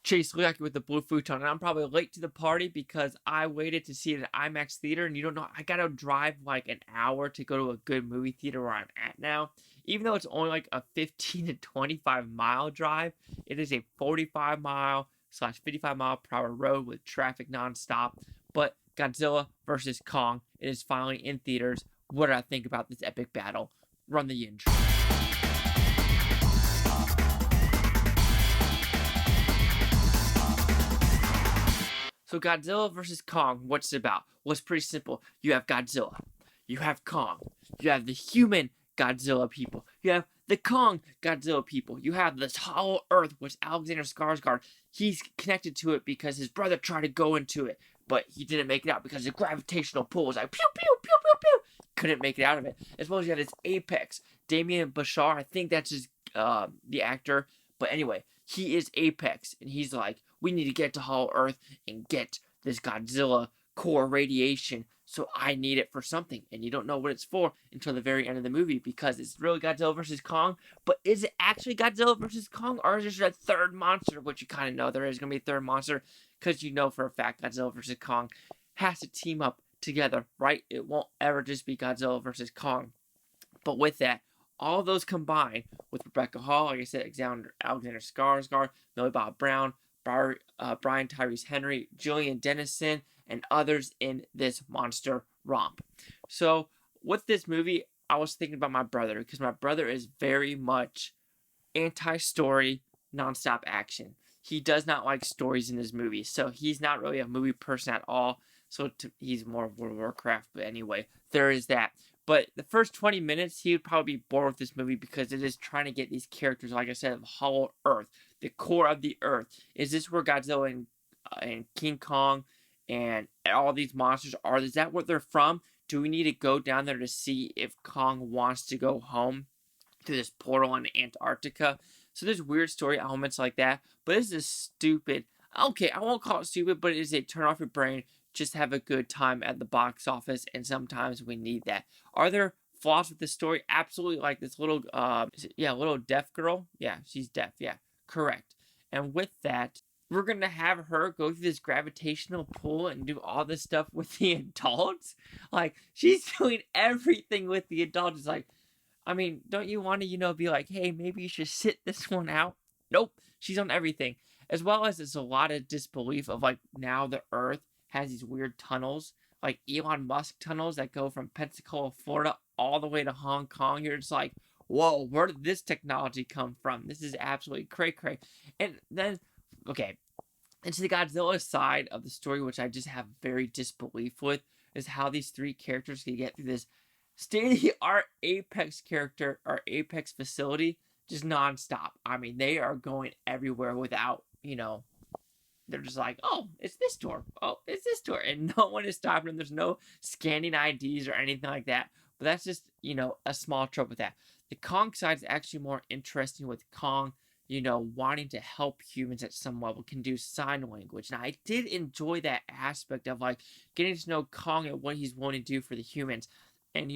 Chase Leachy with the blue futon, and I'm probably late to the party because I waited to see it at IMAX theater, and you don't know, I gotta drive like an hour to go to a good movie theater where I'm at now. Even though it's only like a 15 to 25 mile drive, it is a 45 mile slash 55 mile per hour road with traffic nonstop. But Godzilla versus Kong, it is finally in theaters. What did I think about this epic battle? Run the intro. So Godzilla versus Kong, what's it about? Well, it's pretty simple. You have Godzilla, you have Kong, you have the human Godzilla people, you have the Kong Godzilla people, you have this hollow earth, which Alexander Skarsgård, he's connected to it because his brother tried to go into it, but he didn't make it out because the gravitational pull was like pew pew pew pew pew. Couldn't make it out of it. As well as you had his apex, Demián Bichir, I think that's his the actor. But anyway, he is Apex, and he's like, we need to get to Hollow Earth and get this Godzilla core radiation, so I need it for something. And you don't know what it's for until the very end of the movie, because it's really Godzilla versus Kong. But is it actually Godzilla versus Kong, or is there just a third monster? Which you kind of know there is going to be a third monster, because you know for a fact Godzilla versus Kong has to team up together, right? It won't ever just be Godzilla versus Kong. But with that, all those combined with Rebecca Hall, like I said, Alexander Skarsgård, Millie Bob Brown, Brian Tyree Henry, Julian Dennison, and others in this monster romp. So with this movie, I was thinking about my brother, because my brother is very much anti-story, nonstop action. He does not like stories in his movies, so he's not really a movie person at all. So he's more of World of Warcraft, but anyway, there is that. But the first 20 minutes, he would probably be bored with this movie because it is trying to get these characters, like I said, of Hollow Earth, the core of the Earth. Is this where Godzilla and King Kong and all these monsters are? Is that where they're from? Do we need to go down there to see if Kong wants to go home through this portal in Antarctica? So there's weird story elements like that. But this is stupid. Okay, I won't call it stupid, but it is a turn off your brain. Just have a good time at the box office, and sometimes we need that. Are there flaws with the story? Absolutely. Like this little, little deaf girl. Yeah, she's deaf. Yeah, correct. And with that, we're gonna have her go through this gravitational pull and do all this stuff with the adults. Like, she's doing everything with the adults. It's like, I mean, don't you want to, be like, hey, maybe you should sit this one out? Nope, she's on everything. As well as there's a lot of disbelief of like, now the Earth has these weird tunnels, like Elon Musk tunnels that go from Pensacola, Florida, all the way to Hong Kong. You're just like, whoa, where did this technology come from? This is absolutely cray-cray. And then, okay, and to the Godzilla side of the story, which I just have very disbelief with, is how these three characters can get through this state-of-the-art Apex character, or Apex facility, just nonstop. I mean, they are going everywhere without, they're just like, oh, it's this door. Oh, it's this door. And no one is stopping them. There's no scanning IDs or anything like that. But that's just, a small trouble with that. The Kong side is actually more interesting with Kong, wanting to help humans at some level, can do sign language. And I did enjoy that aspect of, like, getting to know Kong and what he's wanting to do for the humans. And,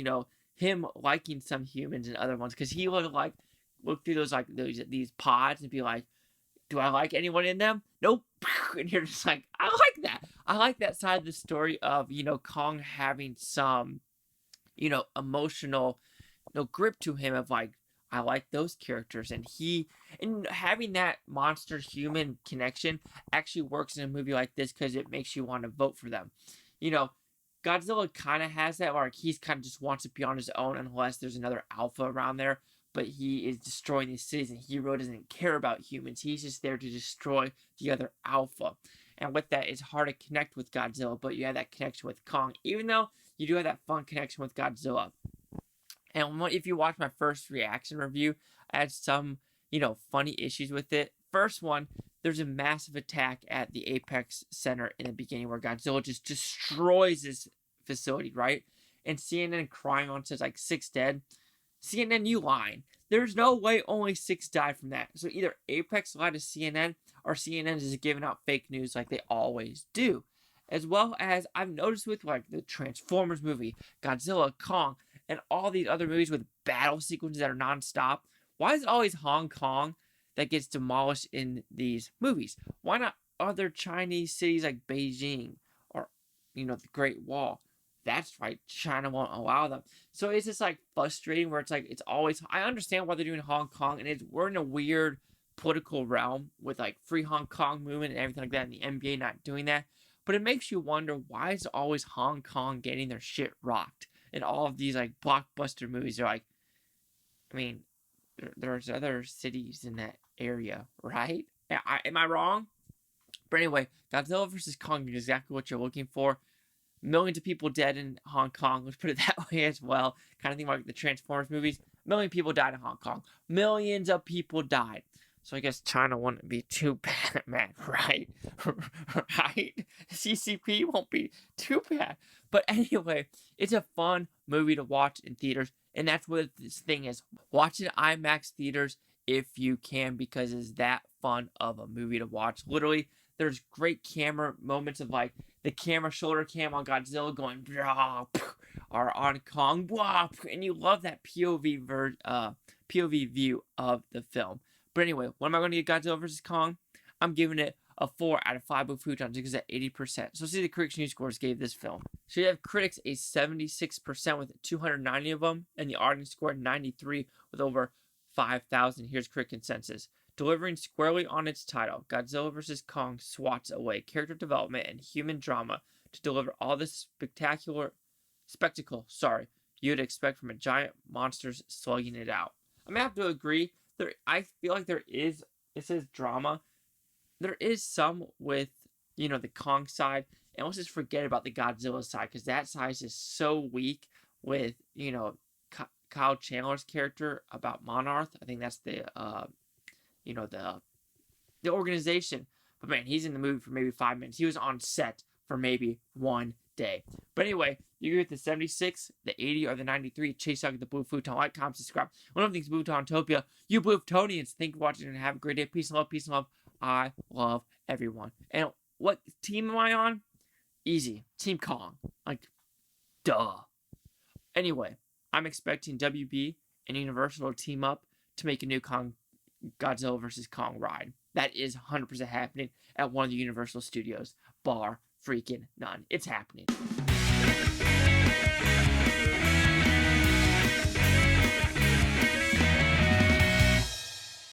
him liking some humans and other ones. Because he would, like, look through these pods and be like, do I like anyone in them? Nope. And you're just like, I like that. I like that side of the story of, Kong having some, emotional, grip to him of like, I like those characters. And having that monster-human connection actually works in a movie like this because it makes you want to vote for them. Godzilla kind of has that, where he's kind of just wants to be on his own unless there's another alpha around there. But he is destroying these cities, and he really doesn't care about humans. He's just there to destroy the other alpha. And with that, it's hard to connect with Godzilla, but you have that connection with Kong, even though you do have that fun connection with Godzilla. And if you watch my first reaction review, I had some, funny issues with it. First one, there's a massive attack at the Apex Center in the beginning where Godzilla just destroys this facility, right? And CNN crying on says like 6 dead. CNN, you lying. There's no way only 6 died from that. So either Apex lied to CNN, or CNN is giving out fake news like they always do. As well as I've noticed with like the Transformers movie, Godzilla, Kong, and all these other movies with battle sequences that are non-stop. Why is it always Hong Kong that gets demolished in these movies. Why not other Chinese cities like Beijing or, the Great Wall? That's right, China won't allow them. So it's just like frustrating where it's like it's always. I understand why they're doing Hong Kong, and we're in a weird political realm with like free Hong Kong movement and everything like that, and the NBA not doing that. But it makes you wonder, why is always Hong Kong getting their shit rocked? And all of these like blockbuster movies are like, I mean, there's other cities in that area, right? Am I wrong? But anyway, Godzilla vs. Kong is exactly what you're looking for. Millions of people dead in Hong Kong. Let's put it that way as well. Kind of think like the Transformers movies. A million people died in Hong Kong. Millions of people died. So I guess China wouldn't be too bad, man, right? Right? CCP won't be too bad. But anyway, it's a fun movie to watch in theaters. And that's what this thing is. Watch it in IMAX theaters if you can, because it's that fun of a movie to watch. Literally, there's great camera moments of like the camera shoulder cam on Godzilla going or on Kong, and you love that POV view of the film. But anyway, what am I going to give Godzilla vs. Kong? I'm giving it a 4 out of 5 blue futons because it's at 80%. So see the critics' news scores gave this film. So you have critics a 76% with 290 of them, and the audience score 93 with over 5,000. Here's critic consensus. Delivering squarely on its title, Godzilla vs. Kong swats away character development and human drama to deliver all this spectacle you'd expect from a giant monsters slugging it out. I'm gonna have to agree. I feel like it says drama. There is some with, the Kong side, and let's just forget about the Godzilla side, because that side is so weak with, Kyle Chandler's character about Monarch. I think that's the organization. But man, he's in the movie for maybe 5 minutes. He was on set for maybe 1 day. But anyway, you get the 76, the 80, or the 93. Chase out the Blue Futon. Like, comment, subscribe. One of the things Bluetoontopia. You Blue Futonians, thank you for watching and have a great day. Peace and love, peace and love. I love everyone. And what team am I on? Easy. Team Kong. Like, duh. Anyway, I'm expecting WB and Universal to team up to make a new Godzilla vs. Kong ride. That is 100% happening at one of the Universal Studios. Bar freaking none. It's happening.